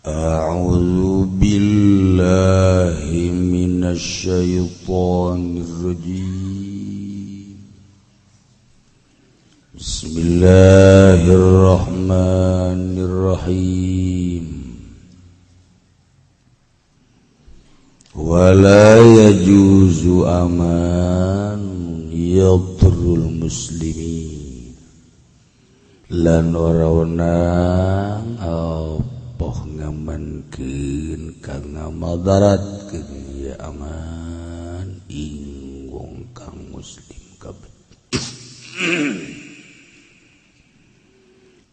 A'udzu billahi minasyaitonir rajim. Bismillahirrahmanirrahim. Wala yajuzu aman yadrul muslimin lan ora wenang poh ngamankeun kang madaratkeun ieu aman ing wong kang muslim kabeh.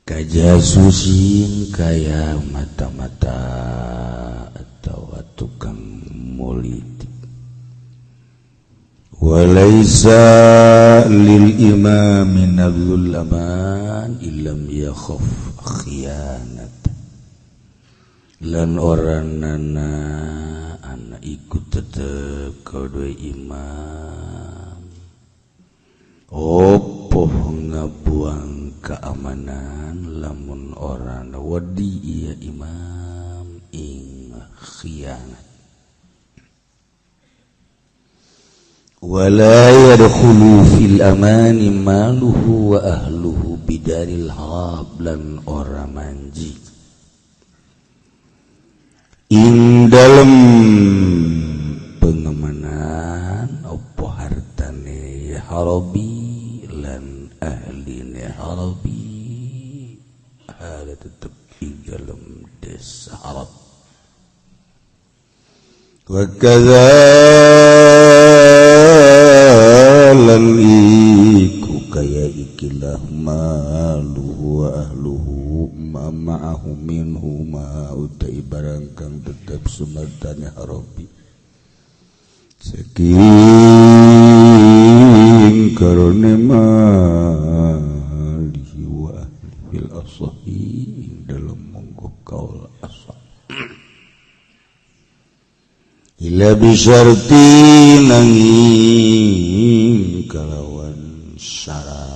Kajasusin kaya mata-mata atau tukang politik. Walaysa lil imami nabzul aman illam yakhaf khiyanat. Lan oranana ana ikut tetep kedua imam opo ngabuang keamanan lamun orana wadi iya imam ing khianat. Wala yadkhulu fil amani maluhu wa ahluhu bidaril harab lan ora manji ing dalem pengamanan opo hartane harabi lan ahline harabi ada tetep ing dalem desa harab. Wa kadzalan iku kaya ikilah maluhu wa ahluhu ma'ahu minhu utai barang kang tetap sumatane harapi saking karone malihi wa fil asahi dalam monggo kaul asah ila bisyarti nanging kalawan syarat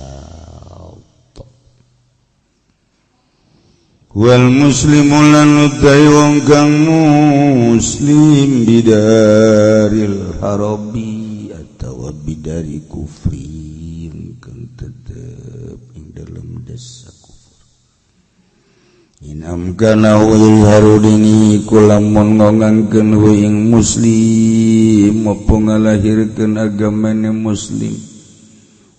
wal muslimu lan utai wong kang muslim bidaril harabi atau bidari kufrin kang tetep ing dalam desa kufur. Inam kana wal harudini kulamun ngongangkeun ing muslim apa ngalahirkeun agamane muslim.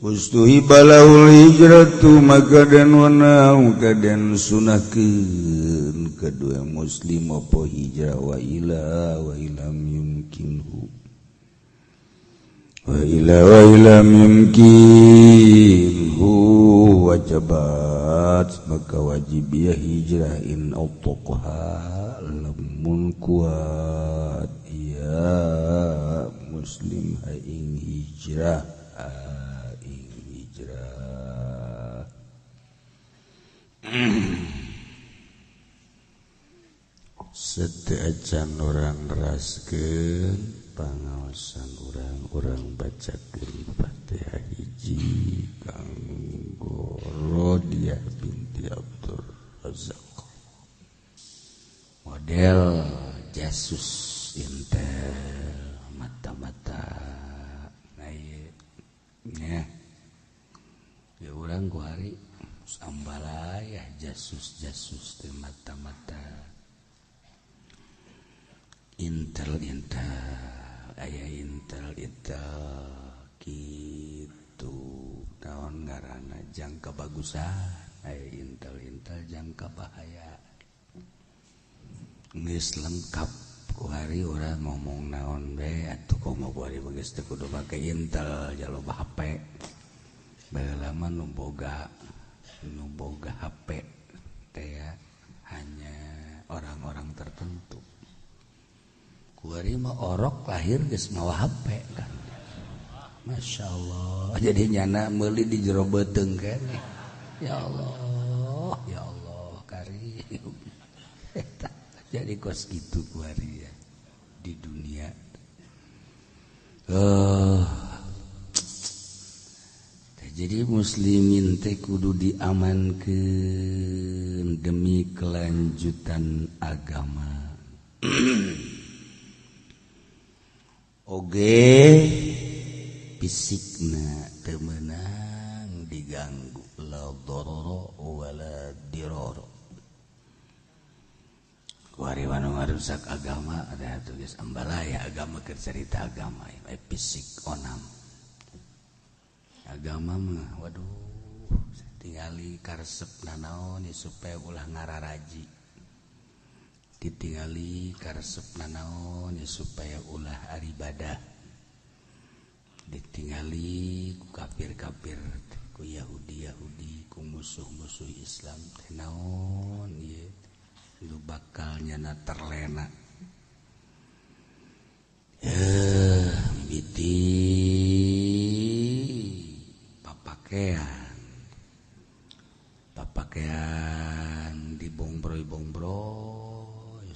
Ustuhi balahul hijratu maka dan wanau kaden sunahkeun kedua muslim apa hijrah wa ilam yumkinhu wa ilam yumkinhu wajibat maka wajib ya hijrah in autoqha lamun kuat ya muslim ha ing hijrah Seteacan orang raskeun pangaosan orang bacakeun Fatihah hiji kanggo Rodiah binti Abdur Razak model jasus intel mata-mata nya ya urang ku hari sambalayah jasus teh mata-mata intel aya intel kitu naon ngaranna jangka bagusan aya intel jangka bahaya geus lengkap ku hari urang ngomong naon bae atuh komo ku hari geus teu kudu make intel jaloba HP baheula nu boga HP teh ya hanya orang-orang tertentu. Kuari mah orok lahir geus mawa HP kan. Masya Allah. Jadi nyana meuli di jero beuteung kan. Ya Allah karim. Jadi kos gitu kuari ya di dunia. Jadi muslimin teh kudu diamankeun demi kelanjutan agama. Oge fisikna teu meunang diganggu la darara wala dirara. Kuari anu ngarusak agama ada tulis ambalaya agama keur carita agama fisik onam. Agama mah waduh tingali karesep nanaon supaya ulah ngararaji. Ditingali karesep nanaon supaya ulah aribadah. Ditingali ku kafir-kafir, ku Yahudi, ku musuh-musuh Islam teh naon ieu lu bakal nyana terlena. Mimiti papakaian dibongbroy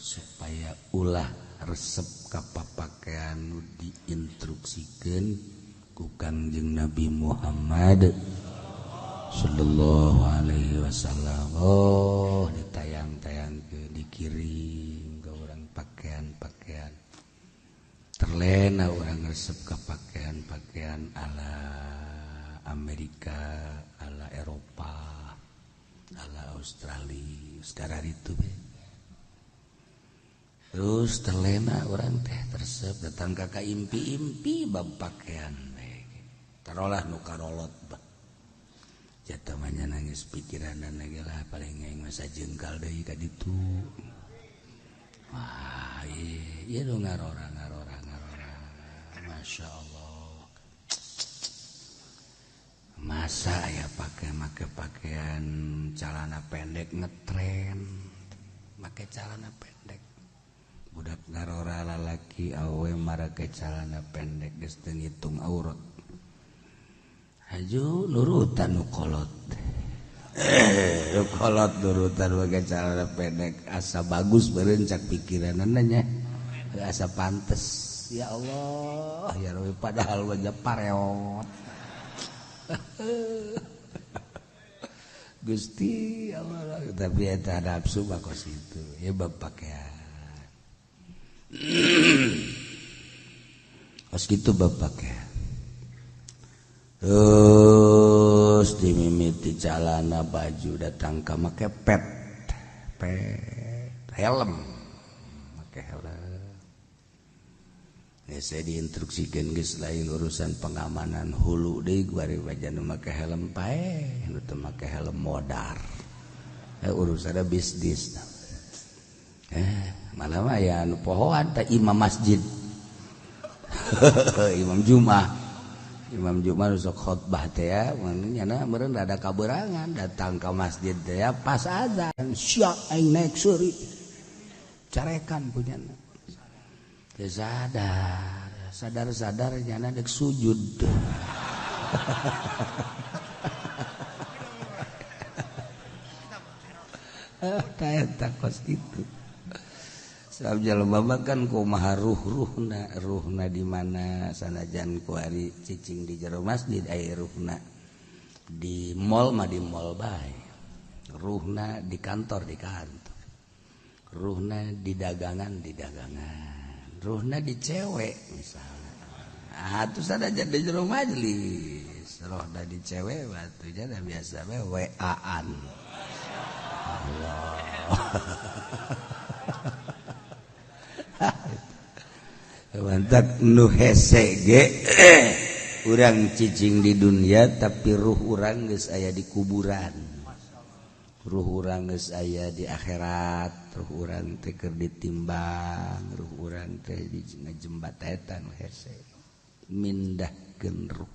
supaya ulah resep ka papakaian nu diinstruksikeun ku Kangjeng Nabi Muhammad sallallahu alaihi wasallam. Oh, ditayang-tayangkeun dikirim ke urang pakaian-pakaian. Terlena urang resep ka pakaian-pakaian ala Amerika, ala Eropa, ala Australia, sekarang itu be. Terus terlena orang teh tersep datang ka impi-impi bab pakaian be. Tarolah nu karolot bah. Jatuh manya nangis pikiran dan lah paling aing masa jengkal deui ka ditu. Wah, ieu nu ngarora. Masya Allah. Masa ya make pakaian celana pendek ngetren, make celana pendek. Budak ngarora lalaki awe marake celana pendek geus teu ngitung aurat. Haju nurutan nu kolot. Kolot nurutan make celana pendek asa bagus beureun cak pikiranna nya. Asa pantes. Ya Allah, ya Rabbi padahal wajah pareot. Gusti Allah, tapi eta nafsu bakos itu. Ya bab pakaian. Pas gitu bab pakaian. Terus dimimiti celana baju datang ka make pet helm. Make helm. Ya, saya diinstruksikan geus lain urusan pengamanan hulu deui bari wajan make helm pae, nu teu make helm modar. Urusan bisnis. Malah mah ya anu pohoan teh imam masjid. Imam Jumat nu sok khotbah teh ya, nyana meureun rada kaberangan datang ka masjid teh ya pas azan, syak aing naik seuri. Carekan punyana. Ya sadar nyana dek sujud. Tak kos itu. Sebab jalma kan kumaha ruhna di mana sanajan ku ari cicing di jero masjid aya ruhna. Di mall mah di mall bae. Ruhna di kantor. Ruhna di dagangan. Ruhna di cewek misalnya. Terus ada jadi jero majelis. Ruhna di cewek batu jadi biasa we WA-an. Allah. Mantap nu hese ge urang cicing di dunia tapi ruh urang geus aya di kuburan. Ruh urang geus aya di akhirat, ruh urang teh keur ditimbang, ruh urang teh di ngajembatan hese. Mindahkeun ruh.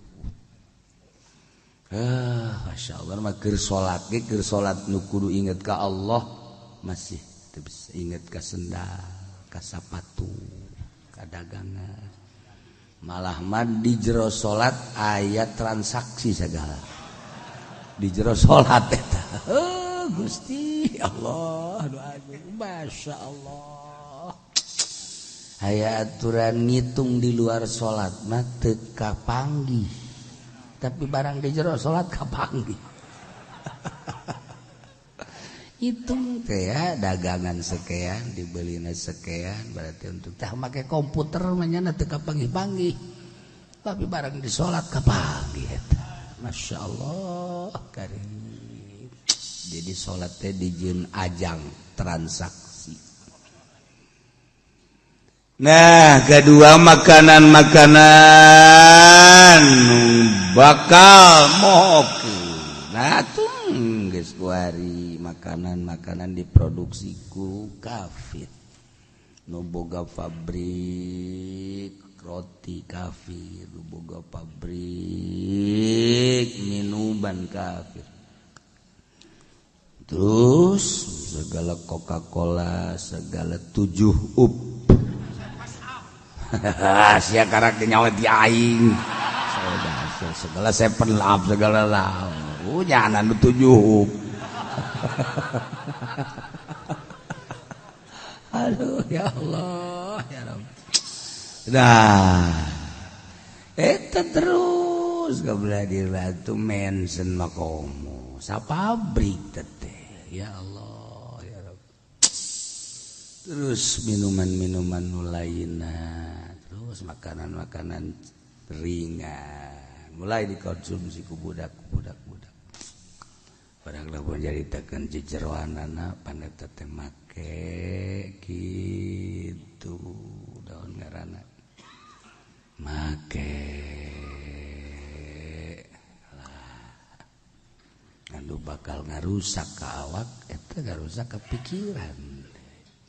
Masyaallah mah keur salat ge keur salat nu kudu inget ka Allah masih teu bisa inget ka sendal, ka sapatu, ka dagangan. Malah mah di jero salat aya transaksi segala. Di jero salat eta. Gusti Allah, Masya Allah. Aya aturan ngitung di luar sholat mah teu kapanggih, tapi barang di jero sholat kapanggih. hitung teh ya dagangan sekian dibelina sekian berarti untuk teh make komputer manyana teu kapanggih-panggih tapi barang disolat kapanggih eta Masya Allah karim jadi solat teh dijieun ajang transaksi. Nah kedua makanan-makanan bakal mohokeun nah tuh geus kuari makanan-makanan diproduksi ku kafir nu boga pabrik roti kafir nu boga pabrik minuman kafir terus segala Coca-Cola segala 7 up sia karak nyawa di aing segala 7 up segala lah nyanan 7 up aduh ya Allah ya Rabb nah eta terus kabelah di batu mensen makomo sapabrik teteh ya Allah ya Rabb terus minuman-minuman lainna terus makanan-makanan ringan mulai dikonsumsi ku budak-budak barang lamun nyaritakeun jejeroanana paneta teh make kitu daun ngaranna make anu bakal ngarusak ka awak eta ngarusak ka pikiran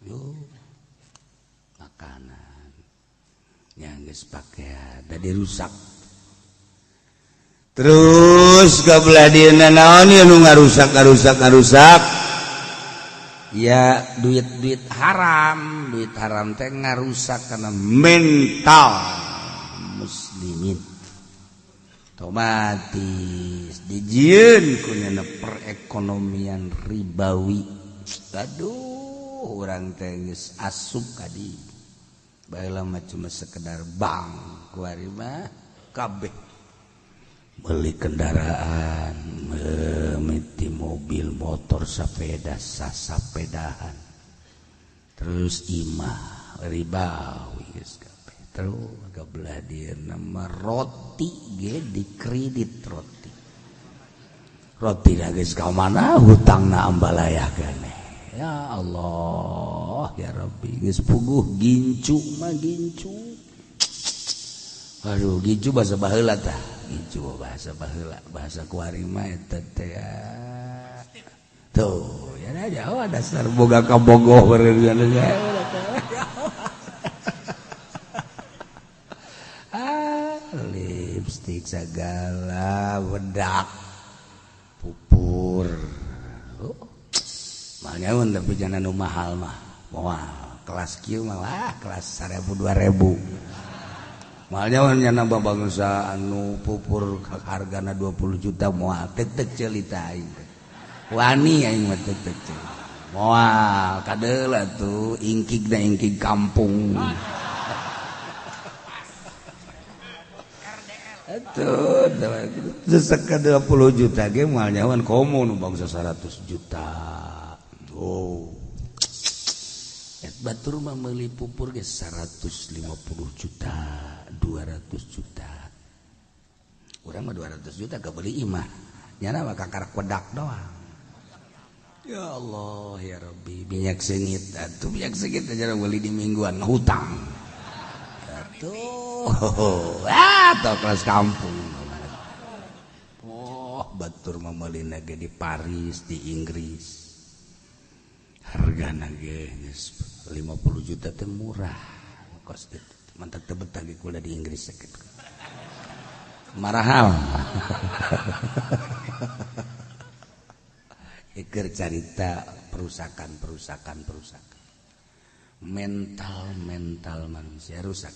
yo makanan yang geus pakaian tadi rusak terus kabelah dieuna naon anu ngarusak ya duit haram teh ngarusak karena mental muslimin otomatis dijieun kunyana perekonomian ribawi aduh urang teh geus asup ka dieu baheula mah cuma sekedar bank kuari mah kabeh beli kendaraan memiti mobil motor sepeda sasapedahan terus imah ribawi geus kabeh terus kabelah dieuna mah roti ge di kredit roti da geus ka mana hutangna ambalayahkeun ya Allah ya Rabbi geus puguh gincu mah gincu aduh gincu bahasa baheula tah gincu bahasa baheula bahasa kuari mah eta teh tuh ya Jawa dasar boga kabogoh beureun lipstik segala bedak pupur malnyaun tapi jangan nu mahal mah moal kelas kieu mah kelas 1000 2000 malnyaun nya bangsa anu pupur hargana 20 juta moal tek-tek ceulita aing wani aing mah tek-tek moal kadeula tuh ingkig kampung atuh seseka 20 juta ge moal nyawan komo nu bangsa 100 juta oh batur mah meuli pupur ge 150 juta 200 juta urang mah 200 juta kebeli imah nyana mah kakarak wedak doang ya Allah ya Rabbi minyak sengit atuh minyak sengit aja beli di mingguan hutang atuh atau kelas kampung oh batur mah meulina ge di Paris di Inggris hargana ge 50 juta teh murah kos gitu mantap tebetah ge kuliah di Inggris sakit marahal keur carita perusakan mental manusia rusak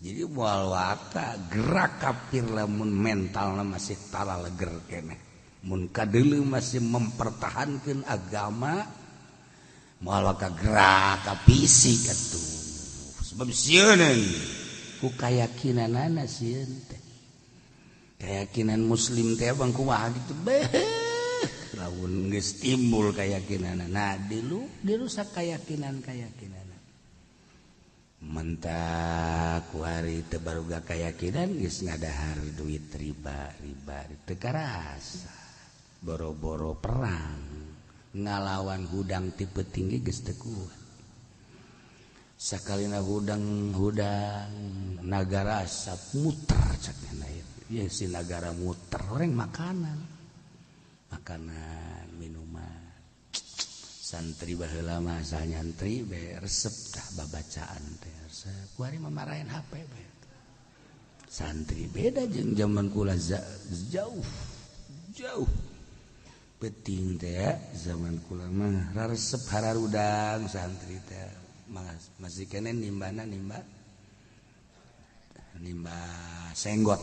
jadi moal wata gerak kafir lamun mentalna masih tara leger keneh mun kadeuleu masih mempertahankeun agama moal ka gerak ka fisik atuh sebab sieun ku kayakinanana sieun teh keyakinan muslim teh bang kumaha gitu beh lamun pun geus timbul keyakinan. Nah, dirusak keyakinan. Mentak ku hari teu baruga keyakinan geus ngadahar duit riba teu karasa. Boro-boro perang ngalawan hudang tipe tinggi geus teu kuat. Sakalina hudang nagara asap muter cakna ya si nagara muter orang makanan minuman santri baheula mah asal nyantri be resep tah babacaan teh resep kuari mamarahin HP be santri beda jeung zaman kula jauh penting teh ya zaman kula mah resep hararudang santri teh masih kene nimba senggot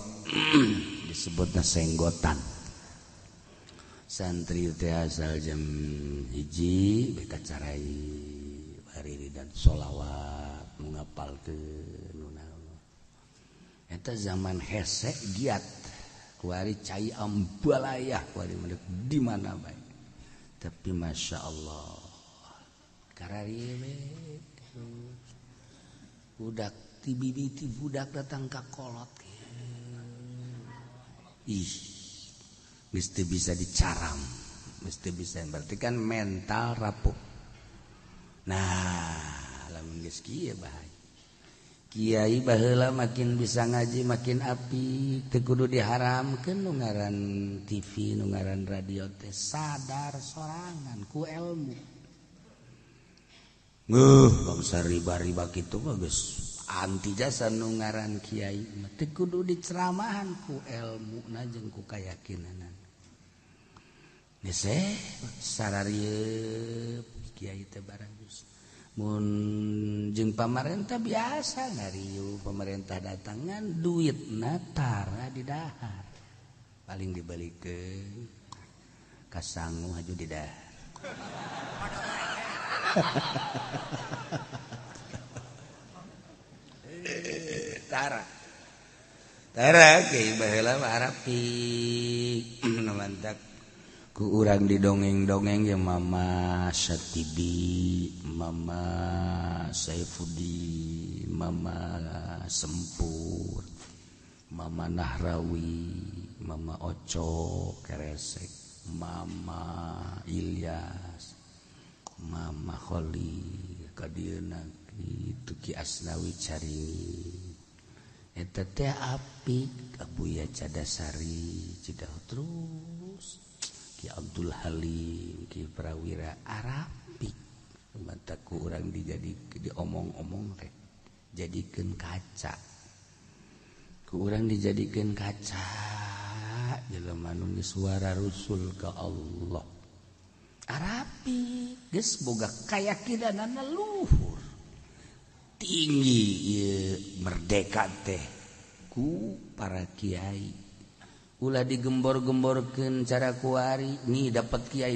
disebutna senggotan santri teh asal jam 1 beka carai hariri dan sholawat ngapalkeun eta zaman hese giat kuari cai ambalayah kuari mendeuk di mana bae tapi masya Allah kararieu budak ti budak datang ka kolot mesti bisa dicaram mesti bisa berarti kan mental rapuh. Nah lamun geus kieu bae kiai baheula makin bisa ngaji makin api teu kudu diharamkeun nu ngaran TV nu ngaran radio teh sadar sorangan ku ilmu bangsa riba kitu mah geus anti jasa nu ngaran kiai teu kudu diceramahan ku ilmuna jeung ku kayakinan. Geus sararieup kiai teh barang geus mun jeung pamarentah biasa ngarieu pamarentah datangan duitna tara di dahar paling dibalikeun ka sangu haju di dahar. Tara kiai baheula mah arapi mantak ku urang didongeng-dongeng ya Mama Satibi, Mama Saifudi, Mama Sempur, Mama Nahrawi, Mama Oco Keresek, Mama Ilyas, Mama Kholi kadieuna kitu Ki Asnawi Caringi eta teh apik Abuya Cadasari Cidahu terus Ki Abdul Halim Ki Prawira arapik mata ku urang diomong-omong teh jadikeun kaca ku urang dijadikeun kaca jelema nu suara rusul ka Allah arapi geus boga kayakinanna luhur tinggi ieu merdeka teh ku para kiai ulah digembor-gemborkeun cara kuari nih dapat kiai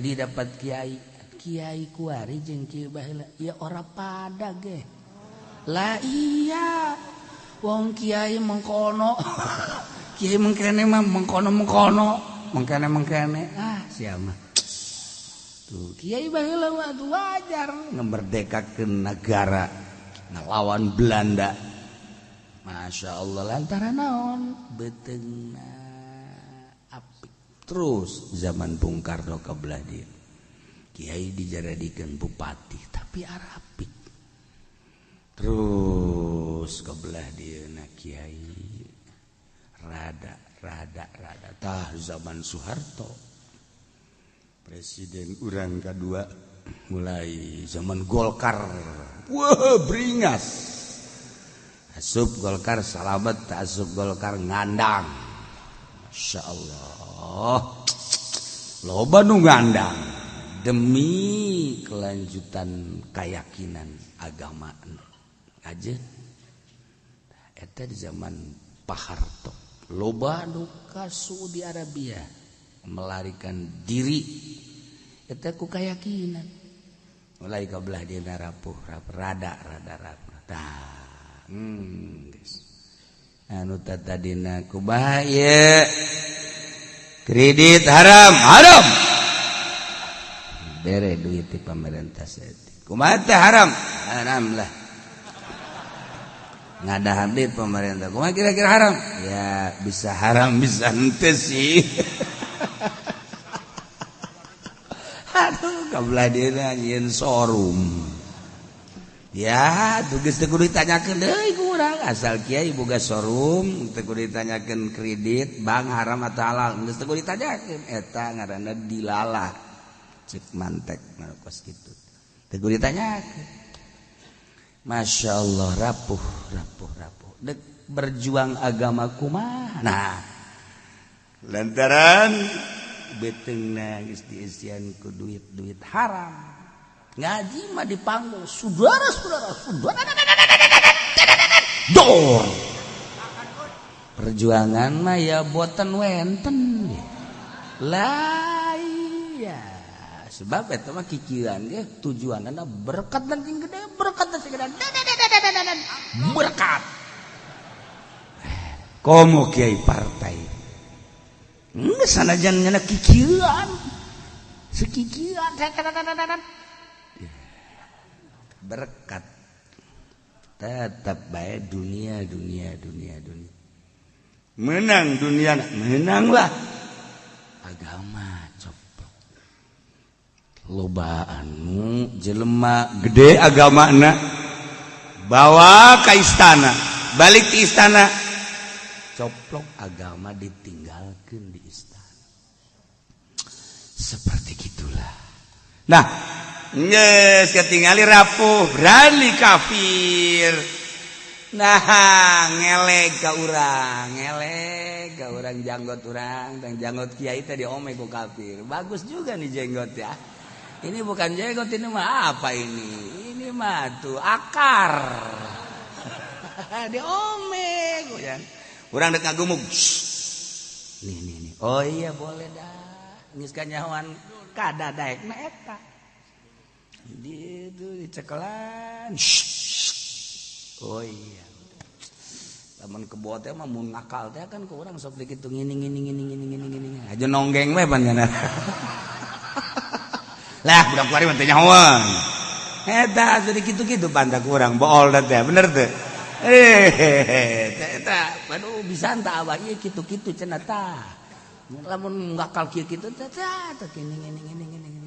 kiai kuari jeung kieu baheula ya ora pada ge lah iya wong kiai mengkono kiai mengkene mah mengkono mengkene sia mah tuh kiai baheula mah wajar ngemerdekakeun negara ngelawan Belanda. Masya Allah lantaran naon beteungna apik terus zaman Bung Karno kabelah dia kiai dijaradikeun bupati tapi arapik terus kabelah dia na kiai rada tah zaman Soeharto presiden urang kedua mulai zaman Golkar wah beringas asup Golkar salamet tak asup Golkar ngandang Masya Allah loba nu ngandang demi kelanjutan keyakinan agama aja eta di zaman Pak Harto loba nu ka Saudi Arabia melarikan diri eta ku keyakinan mulai kabelah dina rapuh rada tah geus anu tadina kumaha ieu kredit haram bere duit di pemerintah setik kumaha teh haram lah ngadahan duit pemerintah kumaha kira-kira haram ya bisa haram bisa henteu sih aduh kabelah dina nyin showroom ya tugas teu kudu ditanyakeun deui ku urang asal kiai boga showroom teu kudu ditanyakeun kredit bank haram atau halal geus teu kudu ditanyakeun eta ngaranna dilalah cek mantek kos kitu teu kudu ditanyakeun masyaallah rapuh dek berjuang agama kumaha nah lantaran beteungna geus diisian ku duit haram ngaji mah dipanggil saudara dor perjuangan mah ya boten wenten lah iya sebab eta mah kikieuan ge tujuanna berkat dan sing gede berkat dan sing gede berkat komo kiai partai geus sanajan nya kikieuan sekikieuan berkat tetap baik dunia menang dunia menanglah agama coplok lobaan jelema gede agamana bawa ke istana balik ke istana coplok agama ditinggalkan di istana seperti gitulah nah yes, ketinggali rapuh, berani kafir. Nah, ngelek ka urang janggot urang, dan janggot kiai teh diome ku kafir. Bagus juga nih jenggot ya. Ini bukan jenggot, ini mah apa ini? Ini mah tuh akar. Diome ku ya. Urang dek ngagumuk. Nih. Oh iya boleh dah. Geus kanyahoan kada daekna eta. Itu dicekelan oh iya lamun kebo teh mah mun ngakal teh kan ku urang sok dikitu ngini aja nonggeng we panjana lah budak kuari mah teh nyahoan eta jadi kitu-kitu pandak urang bool teh bener teh eta aduh bisa anta abah ieu kitu-kitu cenah tah lamun ngakal kieu kitu teh ngini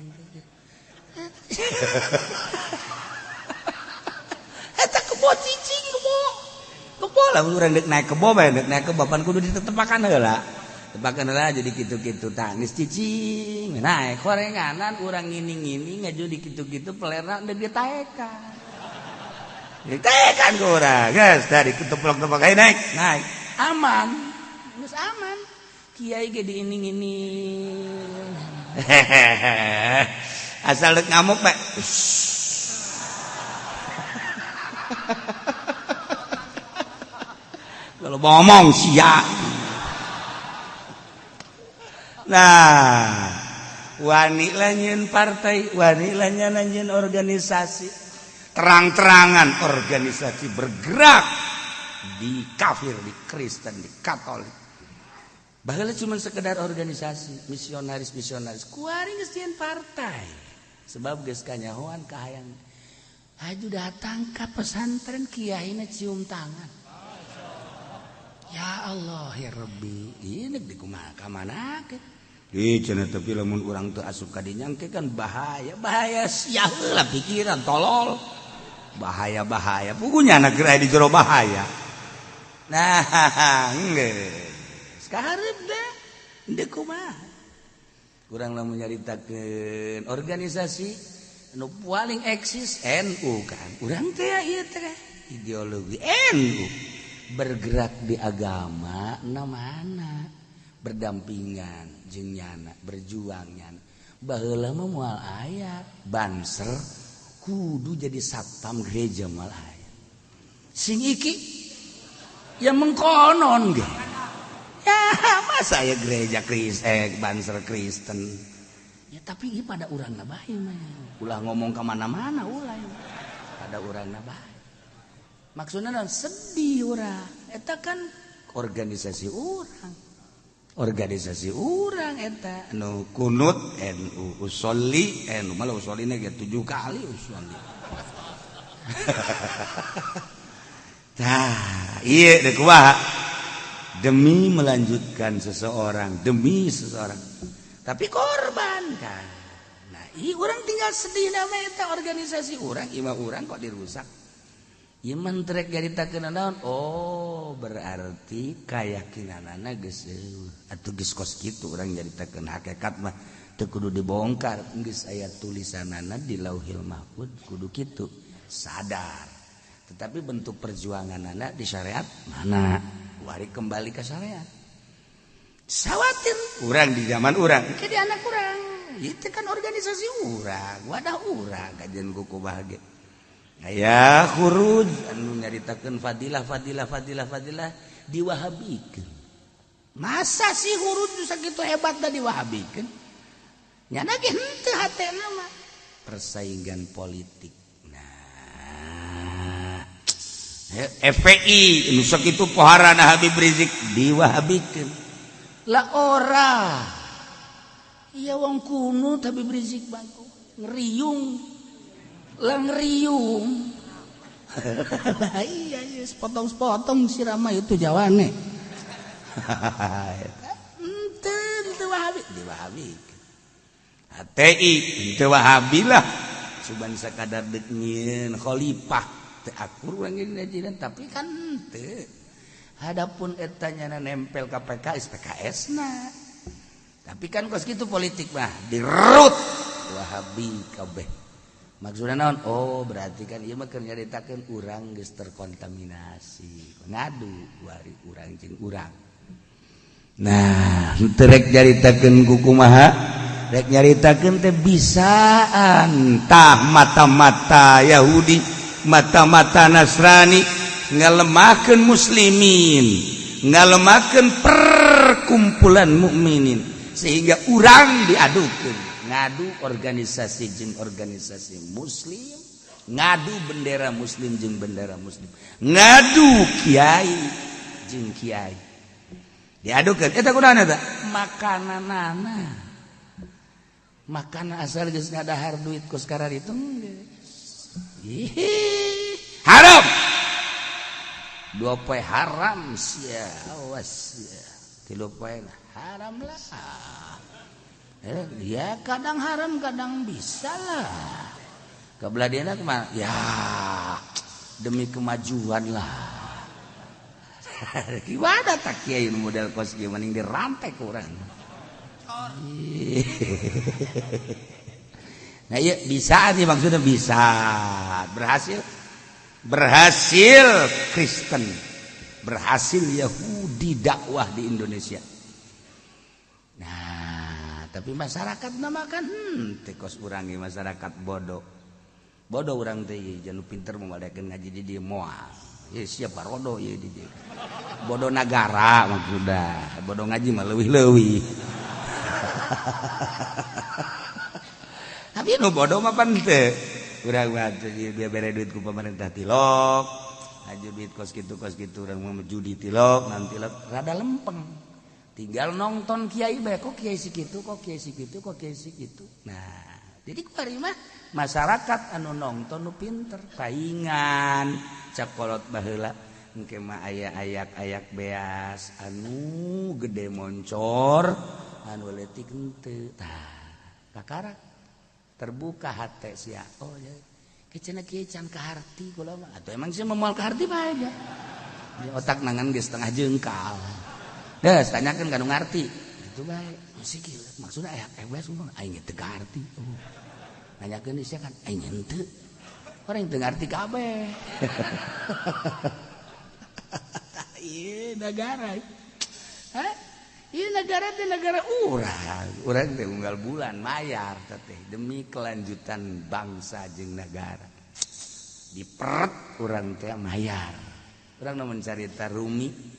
eta kebo cicing kebo lah urang dek naik kebo bae dek naik kebo pan kudu ditetepakan heula tepakan heula jadi kitu-kitu tah geus cicing naik korenganan urang ngini-ngini ngaju di kitu-kitu pelerna deuk ditaekan ku urang geus dari keteplok-teplok naik aman geus aman kiai ge diining-ining asal dek ngamuk pak kalau ngomong sia nah wani lah nyeun partai wani lah nyeun organisasi terang-terangan organisasi bergerak di kafir di Kristen di Katolik baheula cuma sekedar organisasi misionaris kuari geus sieun partai sebab geus kanyahoan kahayang haju datang ke pesantren kiaina cium tangan ya Allah ya Rabbi ini di kumaha ka manakeun cenah tapi lamun urang teu asup ka dinya kan bahaya sia heula pikiran tolol bahaya pugunya keur aya di jero bahaya nah geus kaharep deh deuk kumaha kurang lamun nyaritakeun organisasi nu paling eksis NU kan urang teh ieu teh ideologi NU bergerak di agama namana berdampingan jeung nyana berjuang nyana baheula mah moal aya banser kudu jadi satpam gereja moal aya sing iki ya mengkonon ge ya masa ya gereja Kristen banser Kristen ya tapi ieu pada urangna bae mah ulah ngomong ka mana-mana ulah pada urangna bae maksudna sedih urang eta kan organisasi urang organisasi urang eta nu kunut NU usolli NU malah usolline ge 7 kali usolli. Tah ieu deuk kumaha demi melanjutkan seseorang tapi korban kan. Nah ieu urang tinggal sedih nama eta organisasi urang imah urang kok dirusak. Ieu mentrek jaritakeun naon? Oh, berarti kayakinanana geus atuh geus kos kitu urang jaritakeun hakikat mah teu kudu dibongkar, geus aya tulisanana di Lauhil Mahfuz kudu kitu. Sadar. Tetapi bentuk perjuanganana di syariat mana? Wari kembali ke syariat. Sawatir urang di zaman urang, ke di anak urang. Itu kan organisasi urang, wadah urang kajian kuku bahagia. Aya khuruj anu nyaritakeun fadilah diwahabikeun. Masa sih khuruj sakitu hebat da diwahabikeun? Nyana ge henteu hatena mah persaingan politik. Nah, FPI nu sakitu poharana Habib Rizik diwahabikeun. Lah ora. Iya wong kuno Habib Rizik bangku ngeriung. Langriung. Iya, sepotong-sepotong si Rama itu jawane. Ente Wahabi, di Wahabi. HTI, ente Wahabi lah. Cuman sakadar deuk nyieun khalifah teu akur urang ngajian tapi kan teu. Hadapun eta nyana nempel ka PKS na. Tapi kan kos kitu politik mah dirut Wahabi kabeh. Maksudnya naon? Oh berarti kan ieu mah keur nyaritakeun urang geus terkontaminasi. Ngadu wari urang jeung urang. Nah, teu rek nyaritakeun ku kumaha? Rek nyaritakeun teh bisaan tah mata-mata Yahudi, mata-mata Nasrani ngalemahkeun muslimin, ngalemahkeun perkumpulan mukminin sehingga urang diadukeun. Ngadu organisasi jeung organisasi muslim, ngadu bendera muslim jeung bendera muslim, ngadu kiai jeung kiai diadukeun. Eta kunaon eta? Makananana, makanan asal geus ngadahar duit ku sekarang itu haram. 2 poe haram sia, awas sia. 3 poe haram lah. Ya kadang haram kadang bisa lah. Kebelah mah ya demi kemajuan lah. Gimana tak kiai model kos kieu mending dirantai ku urang. Nah iya bisa nih maksudnya bisa berhasil Kristen, berhasil Yahudi dakwah di Indonesia. Nah, tapi masyarakat namakan tekos urang ge masyarakat bodoh. Bodoh urang teh jangan pinter mengadakeun ngaji di dieu moal. Ya siapa rodo ya di dieu. Bodoh nagara maksudna. Bodoh ngaji mah leuwih-leuwih. Tapi nu bodoh mah pan teu. Urang mah dia bere duit ku pemerintah tilok. Ngaji duit kos kitu urang mah judi tilok, nanti rada lempeng. Tinggal nonton kiai bae kok kiai sikitu, kok kiai sikitu, kok kiai sikitu. Nah, jadi kuari mah masyarakat anu nonton nu pinter, paingan cakolot baheula engke mah aya ayak-ayak beas anu gede moncor, anu leutik henteu. Tah, kakara terbuka hate sia. Oh ya, kecena kieu can kaharti kula mah. Atuh emang sia moal kaharti bae aja. Di otak nangan geus setengah jengkal. Geus tanyakeun ka nu ngarti. Itu bae. Masih kieu maksudna aya beas mah aing teu ngarti. Nanyakeun sia kan aing henteu. Orang teu ngarti kabeh. Ieu negara. Hah? Ieu negara teh negara urang. Urang teh unggal bulan mayar teh demi kelanjutan bangsa jeung negara. Diperet urang teh mayar. Urang namun carita Rumi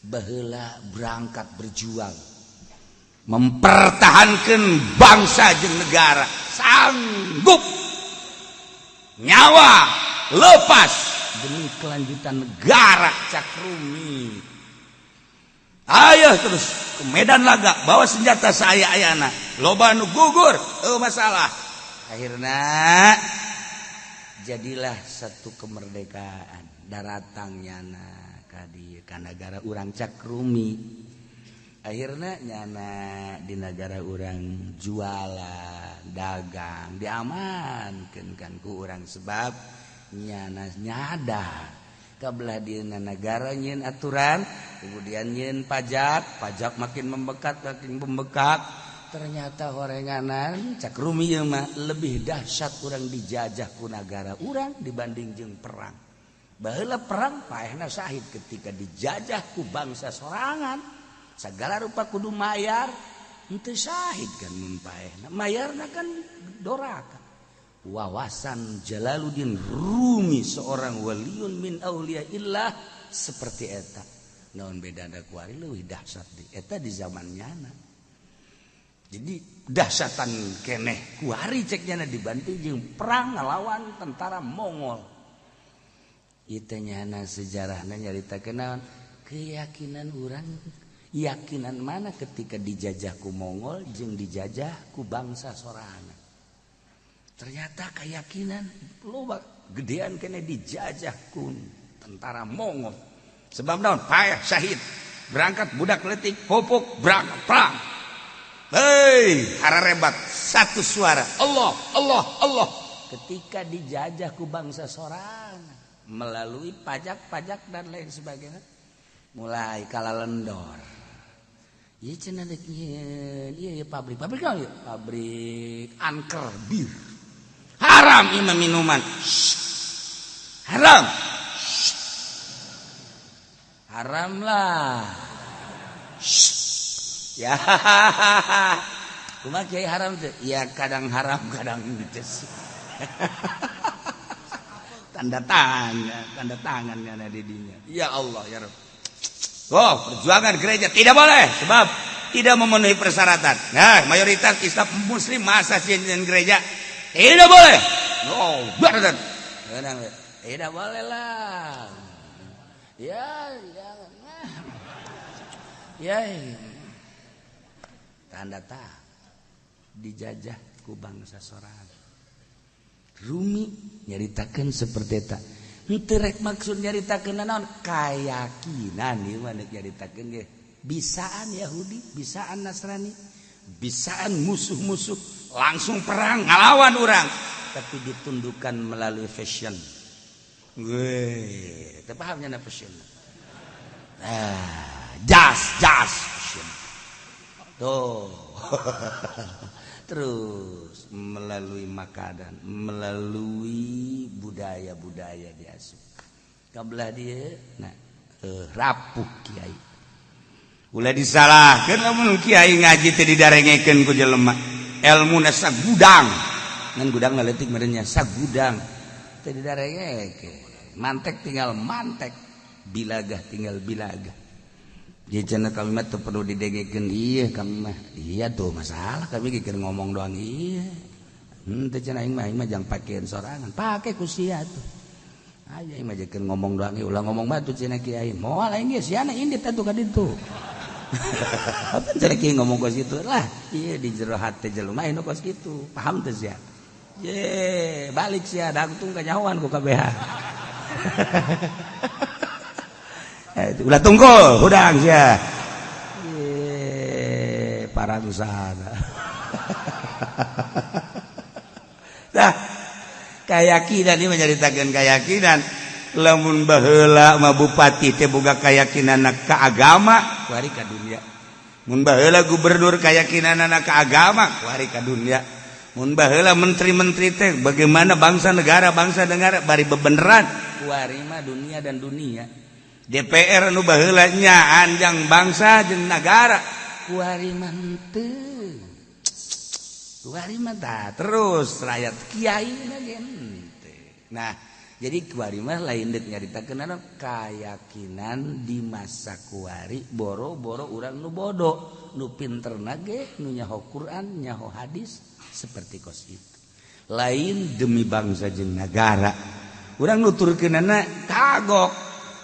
baheula berangkat berjuang mempertahankan bangsa jeung negara, sanggup nyawa lepas demi kelanjutan negara cak Rumi. Ayo terus ke medan laga, bawa senjata saya ayana. Loba nu gugur, masalah. Akhirnya jadilah satu kemerdekaan. Daratangnyana ka negara urang Cakrumi. Akhirnya nyana di negara urang jualan, dagang, diamankeun kan ku urang sebab nyana nyadar kabelah dina negara nyeun aturan, kemudian nyeun pajak makin membekak, ternyata horenganan Cakrumi ieu mah lebih dahsyat urang dijajah ku negara urang dibanding jeung perang. Baheula perang paehna syahid ketika dijajah ku bangsa sorangan, sagala rupa kudu mayar, henteu syahid kan mun paehna. Mayarna kan doraka. Wawasan Jalaluddin Rumi seorang waliun min auliyaillah seperti eta. Naon bedana ku ari leuwih dahsyat di eta di zamannyana. Jadi dahsyatan keneh ku ari ceknya dibanding jeung perang ngalawan tentara Mongol. Ieu teh nyana sejarahna nyaritakeun naon? Keyakinan urang, yakinan mana ketika dijajah ku Mongol jeung dijajah ku bangsa sorangan. Ternyata keyakinan loba gedean kene dijajah ku tentara Mongol. Sebab naon? Payah syahid. Berangkat budak letik, popok berangkat perang. Hei, hararebat satu suara. Allah, Allah, Allah. Ketika dijajah ku bangsa sorangan melalui pajak dan lain sebagainya, mulai kalalendor. Ieu cenah deuk ieu pabrik naon ieu? Pabrik angker bir. Haram imam minuman. Haram. Haram lah. Ya. Kumaha kiai haram teh? Ya kadang haram kadang teu. Tanda tangan kana di dinya. Ya Allah ya Rabb. Oh, perjuangan gereja tidak boleh sebab tidak memenuhi persyaratan. Nah, mayoritas Islam muslim masa sieun gereja tidak boleh. No, badan. Tidak boleh lah. Ya. Tanda dijajah ku bangsa sorangan. Rumi nyaritakeun seperti eta. Henteu rek maksud nyaritakeun naon? Kayakinan ieu mah nyaritakeun ge. Bisaan Yahudi, bisaan Nasrani, bisaan musuh-musuh langsung perang ngalawan orang, tapi ditundukkan melalui fashion. Gue, teu pahamnya na fashion. Jas fashion. Tuh. Terus melalui makanan, melalui budaya-budaya diasup. Kabelah dia, rapuh kiai. Ulah disalahkeun lamun kiai ngaji teh didarengekeun ku jelema. Ilmu nasa gudang, ngan gudang ngaletik merenya sagudang. Teh didarengeke, mantek tinggal mantek, bilagah tinggal bilagah. Jadi cenah kami mah teu perlu didengekeun ieu kami mah. Iya tuh masalah kami keur ngomong doang ieu. Teu cenah aing mah jang pakeun sorangan, pake ku sia tuh. Aya aing mah keur ngomong doang ieu, ulah ngomong batu cenah kiai. Moal aing ge siana indit atuh ka ditu. Apa cenah kiai ngomong kos kitu lah. Ieu di jero hate jelema anu kos kitu. Paham teu sia? Ye, balik sia dangtung kanyahoan ku kabeh. Ulah tungkul hudang sia. Para usaha. Nah, keyakinan ini menceritakan keyakinan. Lamun baheula mah bupati teh boga keyakinanna ka agama, kuari ka dunia. Mun baheula gubernur keyakinanna ka agama, kuari ka dunia. Mun baheula menteri-menteri teh bagaimana bangsa negara bari bebeneran, kuari mah dunia dan dunia. DPR anu baheula nya anjang bangsa jeung negara, kuari mah henteu. Kuari mah terus rakyat kiai na gente. Nah, jadi kuari mah lain deuk nyaritakeun keyakinan di masa kuari boro-boro urang nu bodoh, nu pinterna ge nu nyaho Quran, nyaho hadis seperti kos itu. Lain demi bangsa jeung negara. Urang nuturkeunana kagok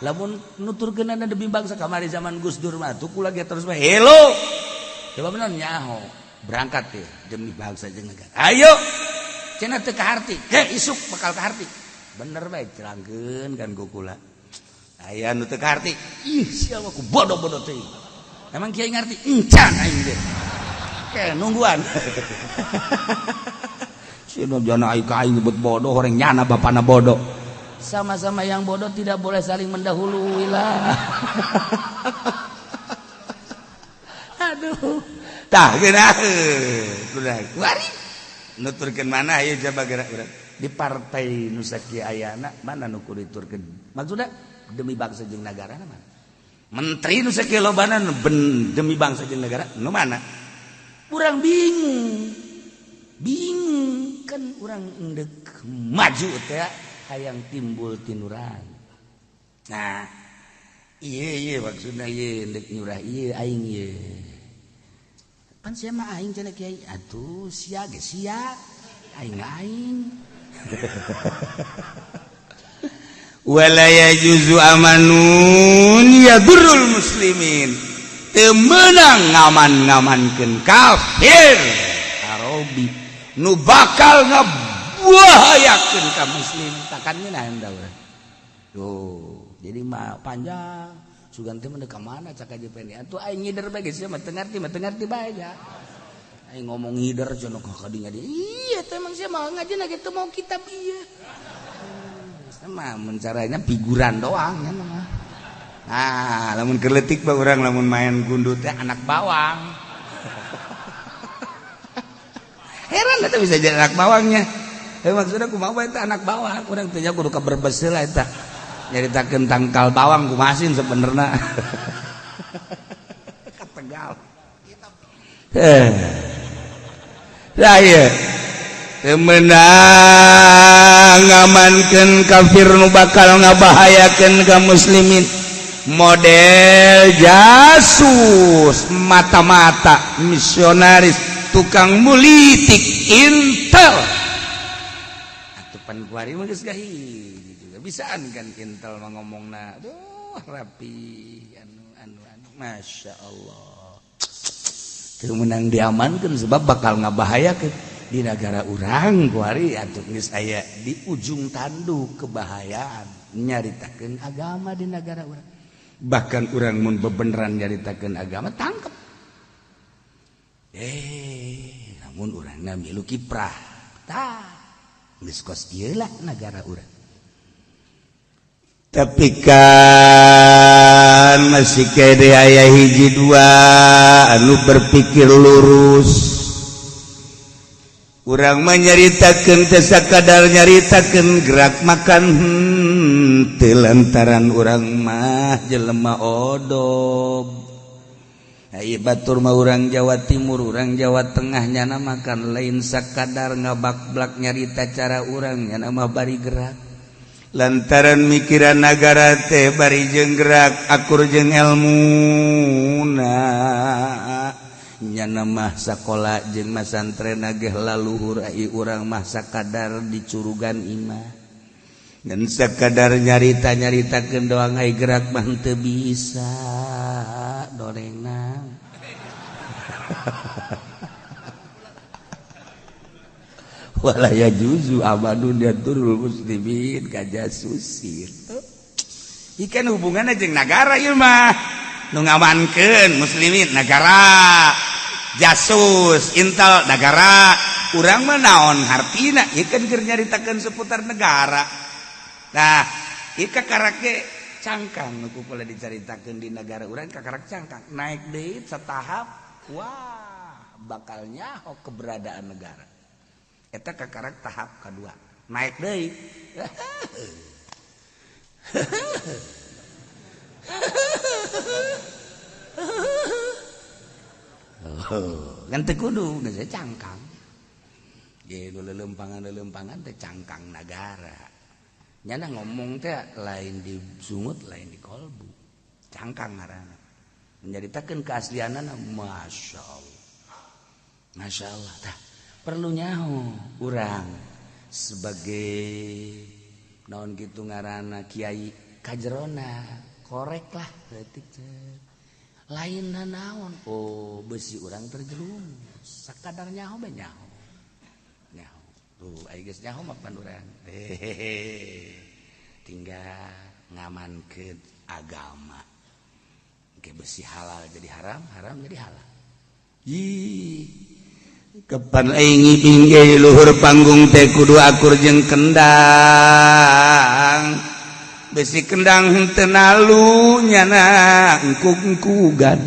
lamun nuturkeun demi bangsa kamari zaman Gus Dur mah tuh kula ge terus bae hello coba bener nyaho berangkat teh demi bangsa jeung negara ayo cenah teu kaharti he isuk bakal kaharti bener bae cerangkeun kan ku kula aya nu teu kaharti ih sia mah ku bodoh-bodoh teh emang kiai ngarti encan aing teh ke nungguan cenah jana aing ka aing nyebut bodoh orang nyana bapana bodoh sama-sama yang bodoh tidak boleh saling mendahului lah. Aduh. Tah geuna kuda. Wari. Nuturkeun mana ieu coba gerak urang. Di partai nu sakieu ayana mana nu kudu diturkeun? Maksudna demi bangsa jeung nagara mana? Menteri nu sakieu lobana demi bangsa jeung negara nu mana? Urang bingung. Bingung kan urang endek maju teh hayang timbul tinurang. Nah, iya maksudna ieu endek nyurah ieu aing ieu. Pan sia mah aing cenah kiai. Atuh sia ge sia. Aing. Wala yajuzu amanun yadurrul muslimin. Teu meunang ngaman-ngamankeun kafir. Arabi nu bakal wahayakeun ka muslim takan ngeunah enda urang. Tuh, jadi mah panjang. Sugan teh mah ka mana cak aja pende. Atuh aing ngider bae geus mah teu ngarti bae ya. Aing ngomong ngider cenah ka dinya dia. Iya teh emang sia mah ngajina ge teu mau kitab ieu. Sama mencaranya figuran doang ya mah. Nah, lamun keur leutik bae urang lamun main gundu teh anak bawang. Heran eta bisa jadi anak bawangnya. Maksudnya kumaha bae eta anak bawang, urang teh nya kudu ka Brebes heula eta. Nyaritakeun tangkal bawang kumasin sebenarnya. Ka Tegal. Lah ieu. Teu meunang ngamankeun kafir nu bakal ngabahayakeun ka muslimin. Model jasus, mata-mata, misionaris, tukang politik, intel. Atupan kuari mah geus gahiji juga bisaan kan intel mah ngomongna. Aduh rapi anu Masya Allah. Teu meunang diamankeun sebab bakal ngabahayakeun di negara urang kuari atuh geus aya di ujung tanduk kebahayaan nyaritakeun agama di negara urang. Bahkan urang mun bebeneran nyaritakeun agama tangkep. Namun urangna milu kiprah. Tah, geus kos ieu lah negara urang. Tapi kan masih kede aya hiji dua anu berpikir lurus. Urang mah nyaritakeun teh sakadar nyaritakeun gerak makan teu lantaran urang mah jelema odob. Ieu batur mah urang Jawa Timur, urang Jawa Tengah nyana makan lain sakadar ngabakblak nyarita cara urang nyana mah bari gerak. Lantaran mikiran nagara teh bari jeung gerak akur jeung elmuna. Nyana mah sakola jeung masantren ge laluhur ai urang mah sakadar dicurugan imah. Dan sakadar nyarita-nyaritakeun doang ai gerak mah teu bisa dorengna. Wala yajuzu amadun yaturul muslimin kajasusin. Ikan hubunganna jeung nagara ieu mah nu ngamankeun muslimin nagara jasus intel negara urang mah naon hartina ieu kan keur nyaritakeun seputar negara. Nah ieu kakarake cangkang nu kula dicaritakeun di negara urang kakarak cangkang naik deui satahap wah bakal nyaho keberadaan negara eta kakarak tahap kedua naik deui kan teu kudu geus cangkang ge leuleumpangan teh cangkang nagara nyana ngomong teh lain di sungut lain di kolbu cangkang ngaranna menceritakeun keaslianana Masya Allah tah perlu nyaho urang sebagai naon kitu ngaranna kiai kajerona koreklah berarti lain naon besi urang terjerumus sakadar nyaho be nyaho tuh aya geus nyaho mah panurang tinggal ngamankeun agama ke besi halal jadi haram haram jadi halal kapan aing ngibing ge luhur panggung teh kudu akur jeung kendang besi kendang henteu nalu nyana engkug-engkugan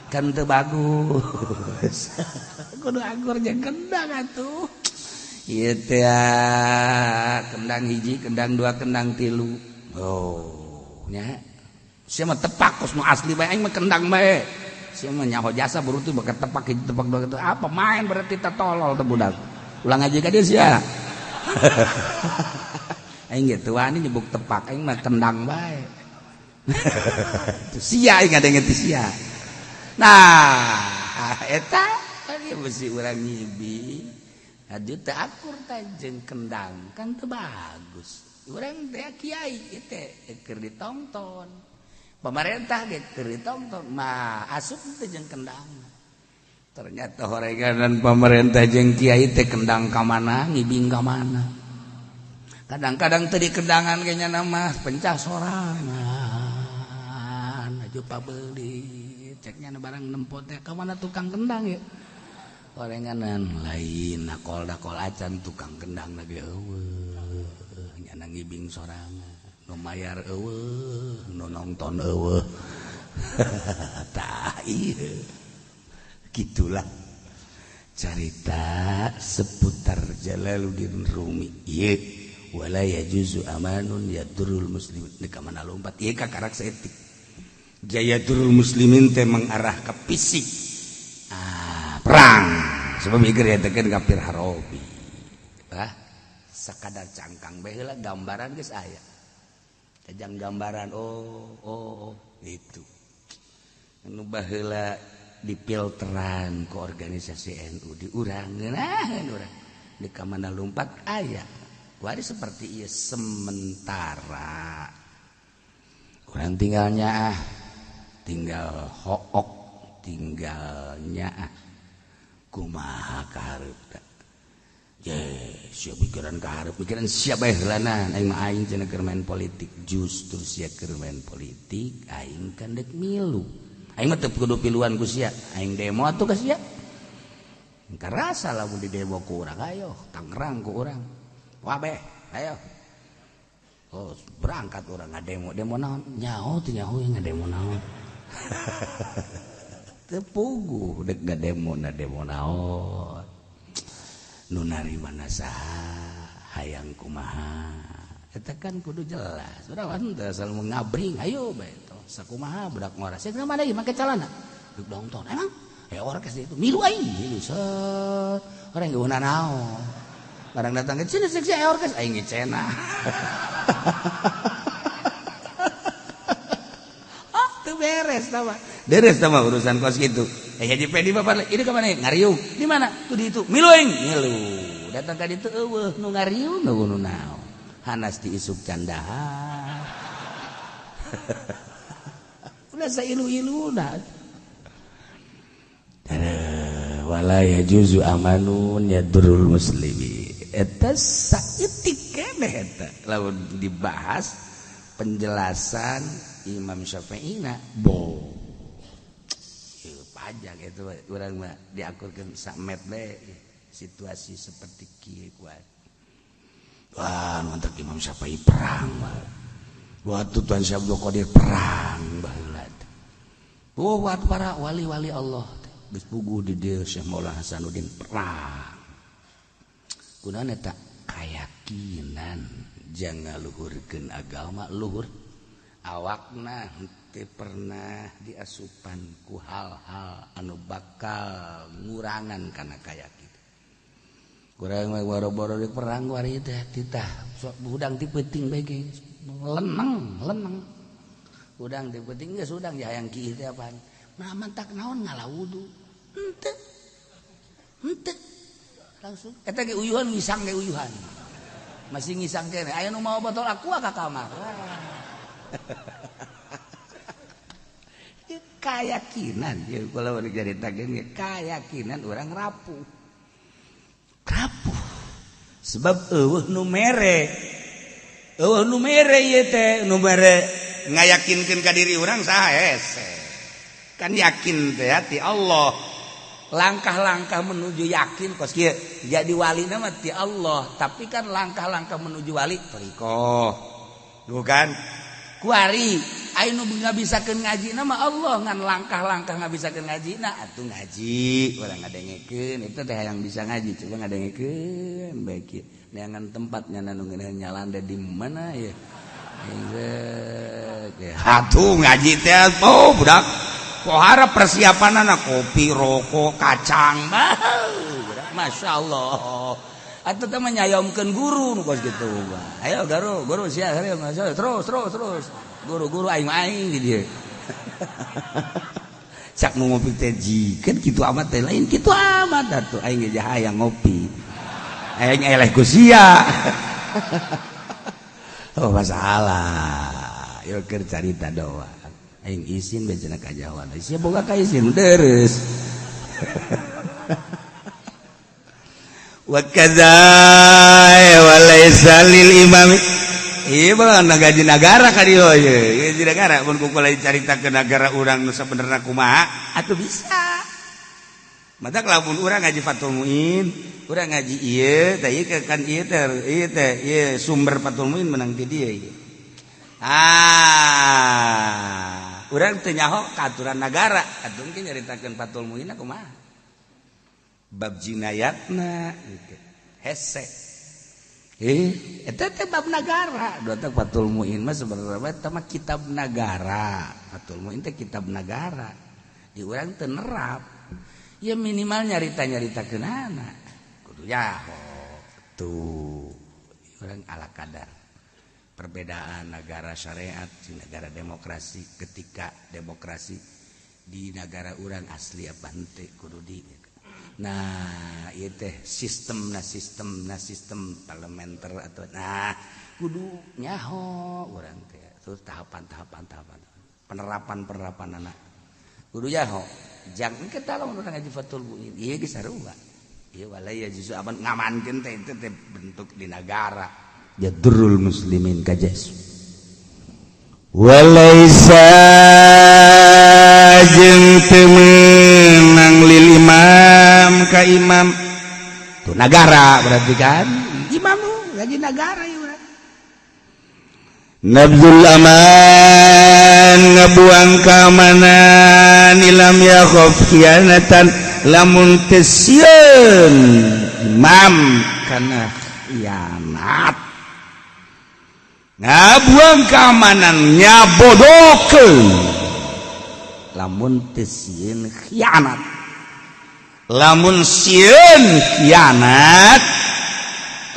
kan teu bagus kudu akur jeung kendang atuh ieu teh kendang hiji kendang dua kendang tilu nya sia mah tepak kos nu asli bae aing mah kendang bae sia mah nyaho jasa berutu bakat tepak hiji tepak dua gitu apa main berarti tolol teh budak ulang aja ka dieu sia aing ge teu wani nyebuk tepak aing mah kendang bae sia aing ngadenge teh sia nah eta ari besi urang nyibi adu teh akur teh jeung kendang kan teu bagus urang teh kiai teh keur ditonton pemerintah ge keur ditonton mah asup teh jeung kendang ternyata horeganan pemerintah jeung kiai teh kendang ka mana ngibing ka mana kadang-kadang teu di kendangan ge nya mah pencah sorangan aju pabeuli ceknya barang nempot teh ka mana tukang kendang ya horenganan lain nakol acan tukang kendang lagi eueuh nya ngibing sorangan nu mayar eueuh nu nonton eueuh tah ieu gitulah carita seputar Jalaluddin Rumi ieu wala yajuzu amanun yadurul muslimin ka mana lompat ieu ka karak saeutik jayadurul muslimin teh mengarah ke fisik perang sebab ieu diatekeun kafir harobi sakadar cangkang bae heula gambaran geus aya tajang gambaran itu anu baheula dipilteran ke organisasi NU diurangeun urang di ka mana lompat aya wari seperti ieu sementara urang tinggal hook tinggalnya kumaha kaharep sia pikiran kaharep pikiran sia bae heulanan aing mah aing cenah keur main politik justru sia keur main politik aing kan dek milu aing mah teu kudu piluan ku sia aing demo atuh ka sia karasa lamun di demo ku urang ayo Tangerang ku urang wabeh ayo berangkat urang ngademo demo naon nyaho teu nyaho ngademo naon teu puguh dek ngademo na demo naon nu narima saha hayang kumaha eta kan kudu jelas urang teu asal ngabring ayo bae sakumaha budak ngora sia mana ieu make calana duk nonton emang orkes itu milu aing milu set orang geuna naon barang datang ke sini seksi orkes aing ngecena teu beres tama urusan kos gitu jadi pedi bapak ini ke mana ngariung di mana tuh di itu milu aing milu datang ka ditu eueuh nu ngariung nu naon hanas di isuk candahan udah sailu-iluna wala yajuzu amanun yadurul muslimi eta saeutik keneh eta lamun dibahas penjelasan Imam Syafi'ina pajak itu urang mah diakurkeun samet bae situasi seperti kieu kuat wah mantap Imam Syafi'i perang waktu Tuan Syekh Abdul Qadir perang baheula waktu para wali-wali Allah geus puguh di dieu Syekh Maulana Hasanuddin perang kunaon eta kayakinan jang ngaluhurkeun agama luhur awakna teu pernah diasupan ku hal-hal anu bakal ngurangan kana kayakinan kurang mah boro-boro di perang wari teh titah budang ti peuting bae ge leneng udang ti peuting geus udang hayang kieu teh apaan nah mantak naon ngalawudu henteu langsung eta ge uyuhan ngisang ge uyuhan masih ngisang keneh aya nu mau botol aqua ka kamar Keyakinan ya kalau diceritakeun keyakinan orang rapuh sebab nu mere ieu teh nu mere ngayakinkeun ka diri urang saha hese kan yakin teh ti Allah langkah-langkah menuju yakin kos kieu jadi wali mah ti Allah tapi kan langkah-langkah menuju wali torikoh bukan kuari anu ngabisakeun ngajina mah Allah ngan langkah-langkah ngabisakeun ngajina atuh ngaji urang ngadengekeun itu teh yang bisa ngaji coba ngadengekeun bae kieu neangan tempatnya anu nyalanda di mana ya atuh ngaji teh oh budak pohara persiapanana kopi rokok kacang budak masyaallah atuh teh mah nyayomkeun guru nu kos kitu ayo guru sia terus guru-guru aing-aing di dieu cak nu ngopi teh jikeun kitu amat teh lain kitu amat atuh aing ge hayang ngopi aing eleh ku sia oh masalah yo keur carita doa aing izin bae cenah kajawan sia boga ka izin deres wa kadzaa wa laisa lil imam iya bang gaji negara ka dieu ye gaji negara mun kumpul carita ke negara urang nu sabenerna kumaha atuh bisa matak lamun urang ngaji Fathul Muin urang ngaji ieu teh ieu kan ieu teh sumber Fathul Muin menang ti dieu urang teu nyaho kaaturan negara atuh engke nyaritakeun Fathul Muin kumaha bab jinayatna hese eta teh bab nagara dua Fathul Muin mah sebenarnya eta mah kitab nagara Fathul Muin teh kitab nagara di urang teu nerap ya minimal nyarita-nyaritakeun anak kudu nyaho tuh urang ala kadar perbedaan negara syariat di negara demokrasi ketika demokrasi di negara urang asli apa henteu kudu di nah ieu teh sistem parlementer atau nah kudu nyaho urang teh terus tahapan penerapan anak kudu nyaho jang engke tah lamun urang ngaji Fathul Muin ieu ge sarua ieu walaya justru aman ngamankeun teh itu teh bentuk di negara jadrul muslimin kajas walaisa jeung teu meunang lil imam ka imam tuh negara berarti kan imam gaji negara ya urang nabzul aman ngabuang keamanan ilam yakhaf khianatan lamun teu sieun imam kana khianat ngabuang keamanan nyabodokeun lamun teu sieun khianat lamun sieun khianat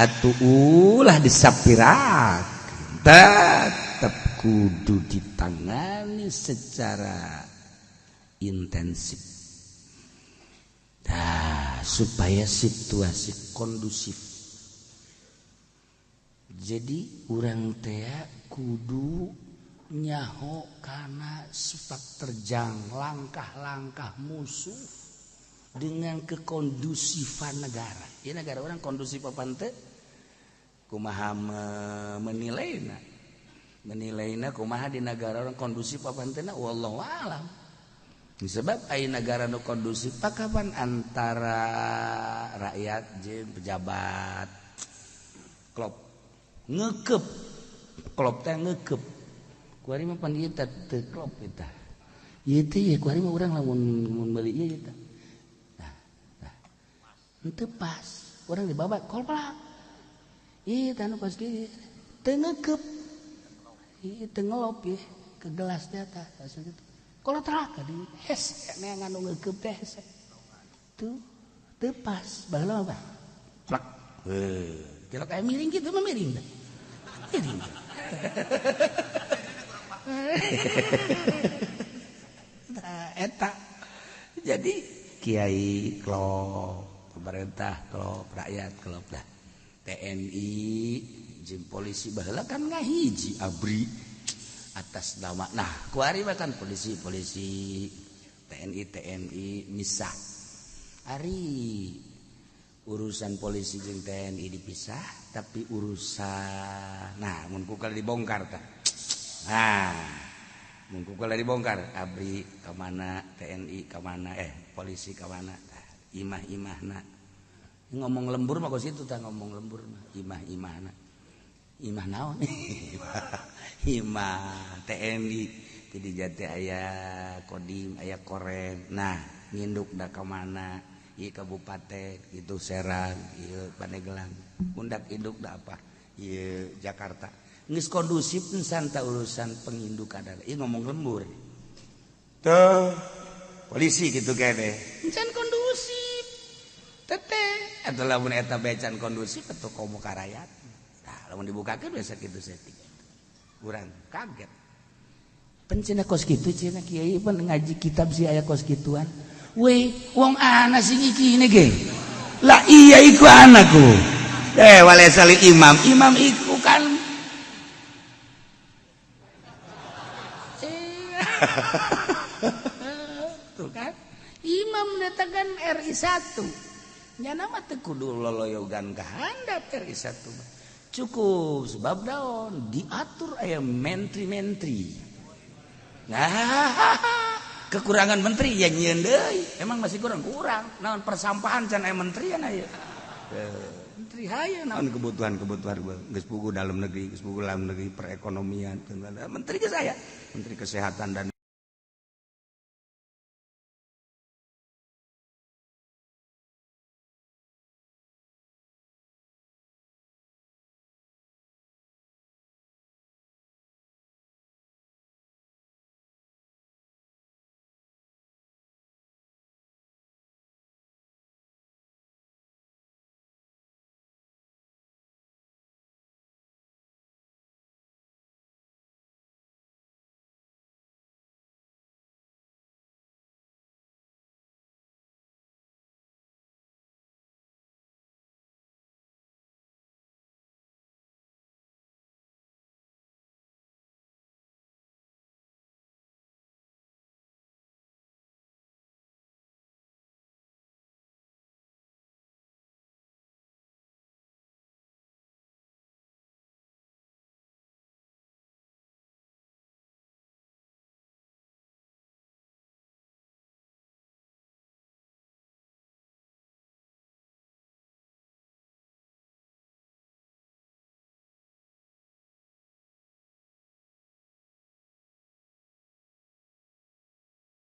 atuh ulah disapirakeun tetep kudu ditangani secara intensif supaya situasi kondusif jadi urang teh kudu nyaho kana sepak terjang langkah-langkah musuh dengan kekondusifan negara. Ya negara orang kondusif apa teu? Kumaha menilainya kumaha di negara orang kondusif apa teu na wallahu alam. Sebab aya negara nu kondusif kapan antara rakyat jeung pejabat klop ngekep klop teh ngekep kuari mah pan ieu teh teu klop eta ieu teh ya kuari mah urang lamun meuli ieu teh henteu pas urang dibabat kolak ieu teh anu pas kieu teu ngekep ieu teu ngelop ieu ke gelas teh tah asa kitu kolot raka di hese neangan anu ngekep teh hese tuh teu pas baheula mah plak kira kayak miring gitu mah miring dah miring eta jadi kiai klop pemerintah klop rakyat klop dah TNI jeung polisi baheula kan ngahiji abri atas nama nah kuari bahkan polisi TNI misah hari urusan polisi jeung TNI dipisah tapi urusan nah mun kukal dibongkar tah nah mun kukal dibongkar abri ka mana TNI ka mana polisi ka mana imah-imahna ngomong lembur mah kos itu tah ngomong lembur mah imah-imahna imah naon imah TNI jadi jati aya kodim aya korem nah nginduk da ka mana ieu kabupaten itu Serang ieu Pandeglang mundak induk da apa ieu Jakarta geus kondusif ensan ta urusan pengindukan ieu ngomong lembur tuh polisi gitu kene ensan kondusif teteh atuh lamun eta becan kondusif atuh komo ka rakyat lamun dibukakeun biasa kitu setting urang kaget pencena kos kitu cenah kiai pun ngaji kitab si aya kos kituan we wong ana sing iki ne ge lah iya iku anakku wale sali imam iku kan tuh kan imam datakan RI 1 nya nama teu kudu loloyogan ka handap RI 1 cukup sebab daun diatur aya menteri-menteri nah kekurangan menteri ya nyieun deui emang masih kurang naon persampahan can aya menterian aya menteri hayang naon kebutuhan geus puguh dalam negeri geus puguh dalam negeri perekonomian menteri geus aya menteri kesehatan dan